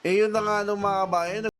Yun na nga nung mga bayan.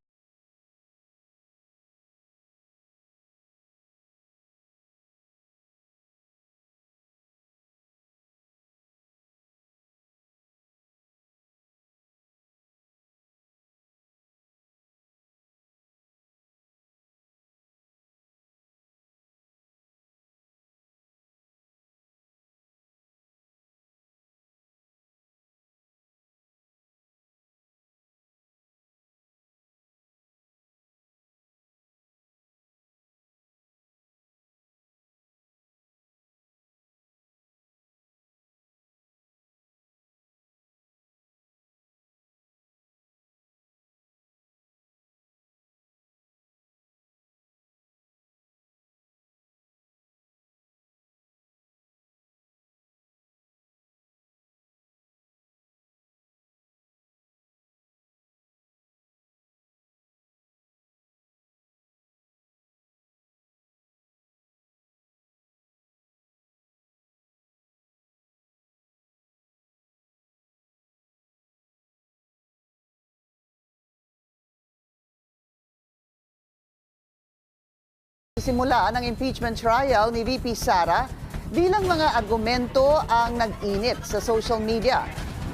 Simula ng impeachment trial ni VP Sara, bilang mga argumento ang nag-init sa social media.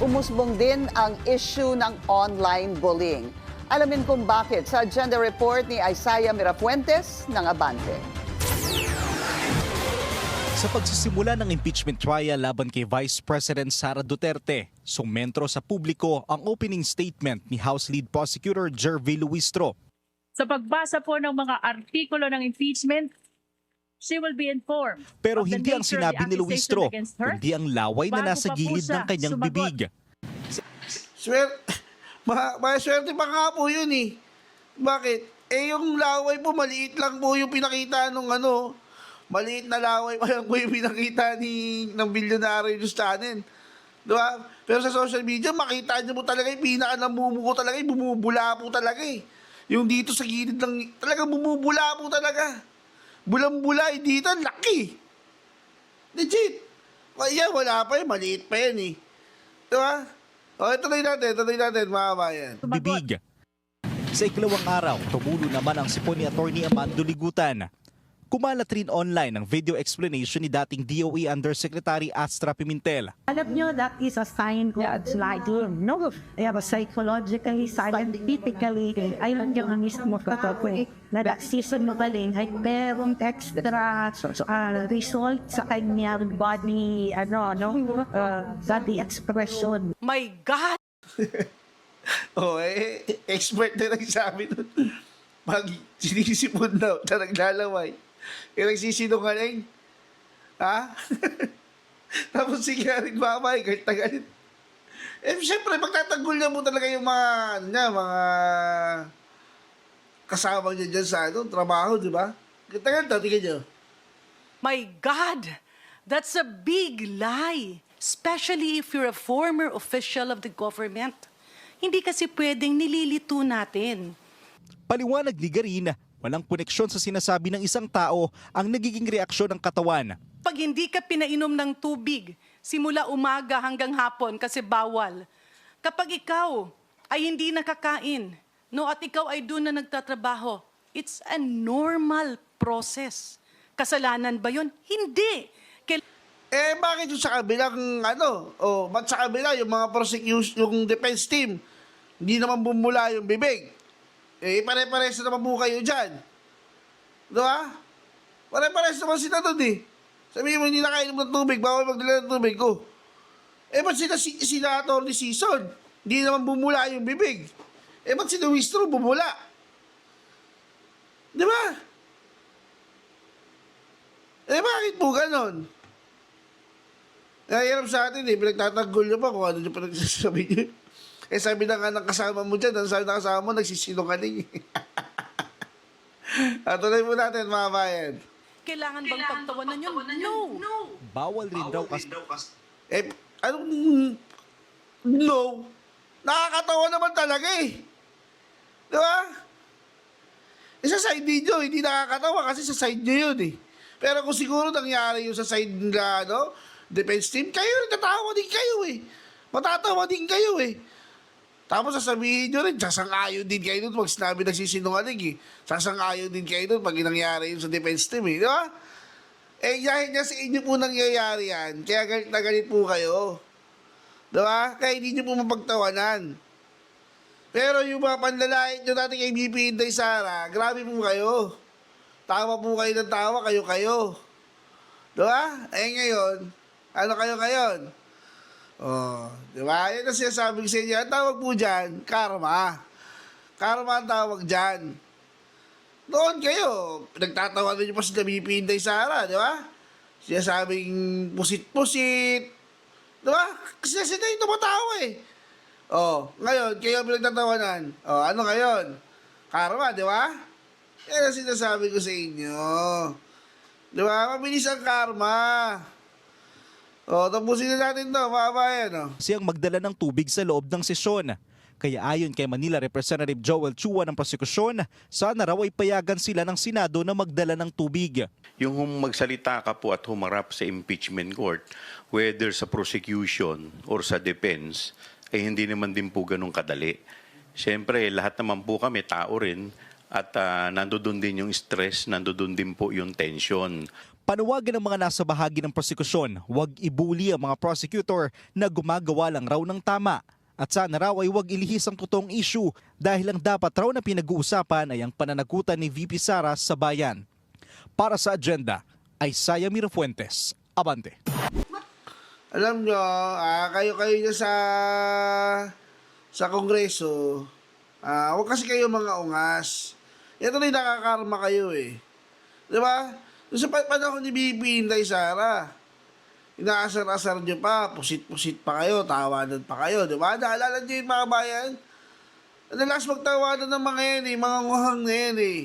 Umusbong din ang issue ng online bullying. Alamin kung bakit sa agenda report ni Isaiah Mirafuentes ng Abante. Sa pagsisimula ng impeachment trial laban kay Vice President Sara Duterte, sumentro sa publiko ang opening statement ni House Lead Prosecutor Jervy Luistro. Sa pagbasa po ng mga artikulo ng impeachment, she will be informed. Pero of the hindi ang nature of the sinabi ni accusation Luistro, against her kundi ang laway na bago nasa pa po gilid siya ng kanyang sumagot. bibig. Maswerte pa nga po yun eh. Bakit? Yung laway po, maliit lang po yung pinakita nung maliit na laway pa lang po yung pinakita ng bilyonaryo yung Stanen. Diba? Pero sa social media, makita niyo po talaga yung pinaka-namumuko talaga, yung bumubula po talaga eh. Yung dito sa gilid ng, talagang bumubula po talaga. Bulang-bula, dito, laki. Legit. Kaya wala pa yun, maliit pa yan eh. Diba? Okay, tuloy natin, mga kabayan. Bibig. Sa ikalawang araw, tumulo naman ang sipon ni Atty. Amando Ligutan. Kumalat rin online ang video explanation ni dating DOE Undersecretary Astra Pimentel. Alam nyo, that is a sign that like, no, they have a psychologically, scientifically, ayun yung mismo katotoy na that season mo galing ay merong extra result sa kanyang body, body expression. My God! Expert na nagsabi nun. Pag sinisipon daw na naglalaway, nagsisinungaling. Ha? Tapos sige rin mamay, kahit tagalit. Siyempre, magtatanggol niya mo talaga yung mga kasama niya dyan sa trabaho, di ba? Tagal to, tingin niyo. My God! That's a big lie. Especially if you're a former official of the government. Hindi kasi pwedeng nililito natin. Paliwanag ni Garin, walang koneksyon sa sinasabi ng isang tao ang nagiging reaksyon ng katawan. Pag hindi ka pinainom ng tubig, simula umaga hanggang hapon kasi bawal. Kapag ikaw ay hindi nakakain, at ikaw ay doon na nagtatrabaho, it's a normal process. Kasalanan ba yun? Hindi. Bakit yung sa kabilang, ba't sa kabila yung mga prosecution, yung defense team, hindi naman bumula yung bibig? Pare-pares na naman po kayo dyan. Diba? Pare-pares naman sila doon eh. Sabihin mo, hindi nakainom ng tubig, bawal magdala ng tubig ko. Ba't sila Atty. Sison? Hindi naman bumula yung bibig. Ba't si Luistro bumula? Diba? Bakit po ganon? Hirap sa atin eh, pinagtatanggol nyo pa kung ano nyo pa nagsasabi nyo. Sabi na nga ng kasama mo dyan, sabi ng kasama mo, nagsisinungaling. Tuloy mo natin, mga bayan. Kailangan bang pagtawanan yun? No. Bawal rin daw kasi No. Nakakatawa naman talaga eh. Di ba? Sa side video, hindi nakakatawa kasi sa side nyo yun eh. Pero kung siguro nangyari yung sa side nila, defense team, kayo rin tatawa din kayo eh. Matatawa din kayo eh. Tapos sasabihin nyo rin, sasang-ayon din kayo doon, wag sinabi nagsisinungaling eh. Sasang-ayon din kayo doon pag nangyari yun sa defense team eh, di ba? Eh, dahil nga sa inyo po nangyayari yan, kaya galit na galit po kayo. Di ba? Kaya hindi nyo po mapagtawanan. Pero yung mga panlalait nyo natin kay BP Inday Sara, grabe po kayo. Tawa po kayo ng tawa, kayo-kayo. Di ba? Eh ngayon, ano kayo ngayon? Oh, di ba? Yan ang sinasabi ko sa inyo. Ang tawag po dyan, karma. Karma ang tawag dyan. Doon kayo, pinagtatawanan nyo pa si BP Inday Sara, di ba? Sinasabing pusit-pusit. Di ba? Kasi sila yung tumatawa eh. Oh, ngayon, kayo pinagtatawanan. Oh, ano ngayon? Karma, di ba? Yan ang sinasabi ko sa inyo. Di ba? Mabilis ang karma. O, tapusin na natin to, mga bayan. O. Siyang magdala ng tubig sa loob ng sesyon. Kaya ayon kay Manila Representative Joel Chua ng prosekusyon, sana raw ay payagan sila ng Senado na magdala ng tubig. Yung magsalita ka po at humarap sa impeachment court, whether sa prosecution or sa defense, ay hindi naman din po ganun kadali. Siyempre, lahat naman po kami, tao rin, at nandoon din yung stress, nandoon din po yung tension. Panawagan ng mga nasa bahagi ng prosekusyon, huwag ibuli ang mga prosecutor na gumagawa lang raw ng tama. At sana raw ay huwag ilihis ang totoong issue dahil ang dapat raw na pinag-uusapan ay ang pananagutan ni VP Sara sa bayan. Para sa agenda, ay Saya Mirafuentes. Abante. Alam nyo, kayo sa Kongreso, huwag kasi kayo mga ungas. Ito na yung nakakarma kayo eh. Di ba? Sa panahon ni BP Inday Sara, inaasar-asar nyo pa, pusit-pusit pa kayo, tawanan pa kayo, di ba? Naalala nyo yung mga bayan? Nalakas magtawanan ng mga yan eh, mga nguhang na yan eh.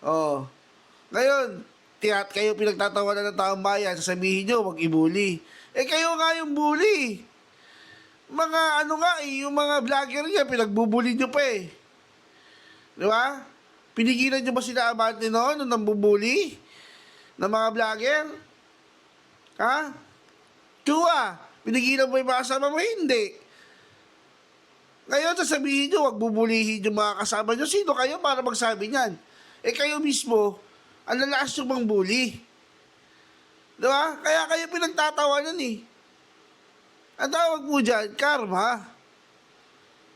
Oh. Ngayon, kayo pinagtatawanan ng taong bayan, sasabihin nyo, wag ibuli. Eh kayo nga yung bully. Mga ano nga eh, yung mga vlogger niya, pinagbubuli nyo pa eh. Di ba? Pinigilan nyo ba sila Abante noon nung nambubuli? Ng mga vlogger? Ha? Chua, pinigilan mo yung mga kasama mo? Hindi. Ngayon, sasabihin nyo, wag bubulihin yung mga kasama nyo. Sino kayo para magsabi niyan? Eh kayo mismo, ang lalakas yung mga bully. Diba? Kaya kayo pinagtatawanan eh. Ang tawag po dyan, karma.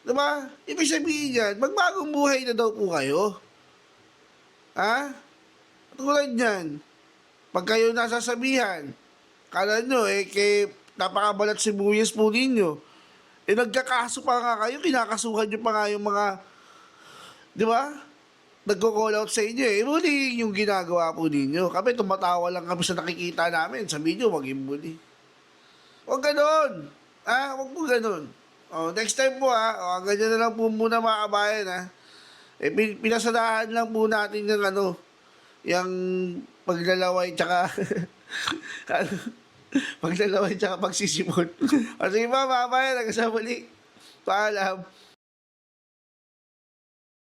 Diba? Ibig sabihin yan, magbagong buhay na daw po kayo. Ha? Tulad yan. Pag kayo nasasabihan, kala nyo, napakabalat sibuyas po ninyo. Nagkakaso pa nga kayo, kinakasuhan nyo pa nga yung mga, di ba? Nagko-call out sa inyo eh. Muli yung ginagawa po ninyo. Kami, tumatawa lang kami sa nakikita namin. Sabi nyo, wag yung muli. Huwag ganon. Huwag po ganon. Next time po ganyan na lang po muna mga kabayan pinasadahan lang po natin yung yung paglalaway tsaka paglalaway tsaka pagsisipon. Sige ba mga kabayan, hanggang sa muli. Paalam.